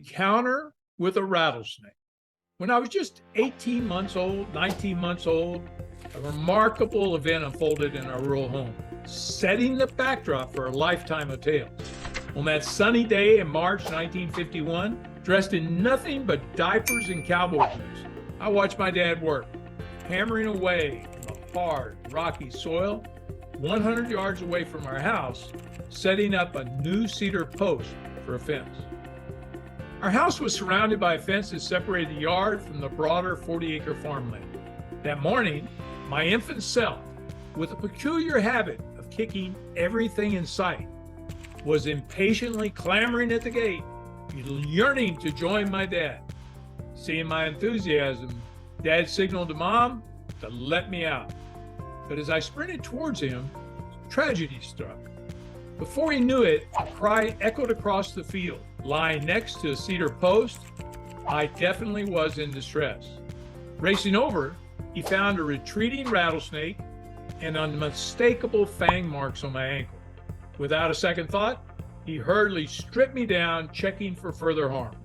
encounter with a rattlesnake. When I was just 18 months old, 19 months old, a remarkable event unfolded in our rural home, setting the backdrop for a lifetime of tales. On that sunny day in March 1951, dressed in nothing but diapers and cowboy boots, I watched my dad work, hammering away in the hard, rocky soil 100 yards away from our house, setting up a new cedar post for a fence. Our house was surrounded by a fence that separated the yard from the broader 40-acre farmland. That morning, my infant self, with a peculiar habit of kicking everything in sight, was impatiently clamoring at the gate, yearning to join my dad. Seeing my enthusiasm, Dad signaled to Mom to let me out. But as I sprinted towards him, tragedy struck. Before he knew it, a cry echoed across the field. Lying next to a cedar post, I definitely was in distress. Racing over, he found a retreating rattlesnake and unmistakable fang marks on my ankle. Without a second thought, he hurriedly stripped me down, checking for further harm.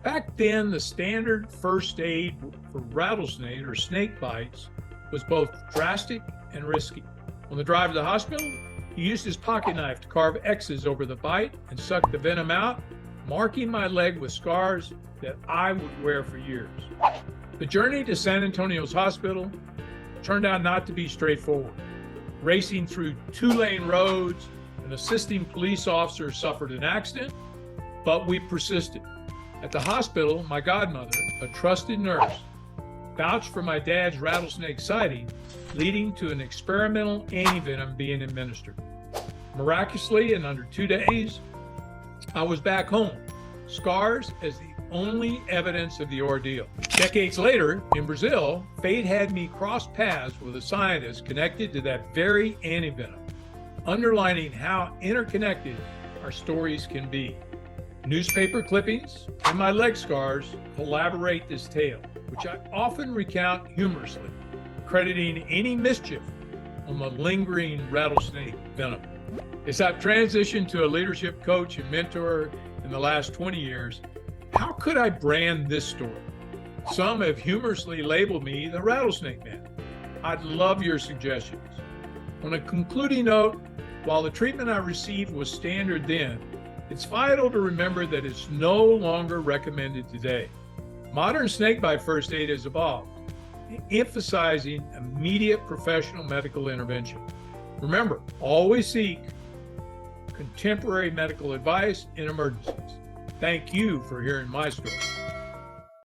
Back then, the standard first aid for rattlesnake or snake bites was both drastic and risky. On the drive to the hospital, he used his pocket knife to carve X's over the bite and suck the venom out, marking my leg with scars that I would wear for years. The journey to San Antonio's hospital turned out not to be straightforward. Racing through two-lane roads, an assisting police officer suffered an accident, but we persisted. At the hospital, my godmother, a trusted nurse, vouched for my dad's rattlesnake sighting, leading to an experimental antivenom being administered. Miraculously, in under 2 days, I was back home, scars as the only evidence of the ordeal. Decades later, in Brazil, fate had me cross paths with a scientist connected to that very antivenom, underlining how interconnected our stories can be. Newspaper clippings and my leg scars collaborate this tale, which I often recount humorously, crediting any mischief on the lingering rattlesnake venom. As I've transitioned to a leadership coach and mentor in the last 20 years, how could I brand this story? Some have humorously labeled me the Rattlesnake Man. I'd love your suggestions. On a concluding note, while the treatment I received was standard then, it's vital to remember that it's no longer recommended today. Modern snakebite first aid has evolved, emphasizing immediate professional medical intervention. Remember, always seek contemporary medical advice in emergencies. Thank you for hearing my story.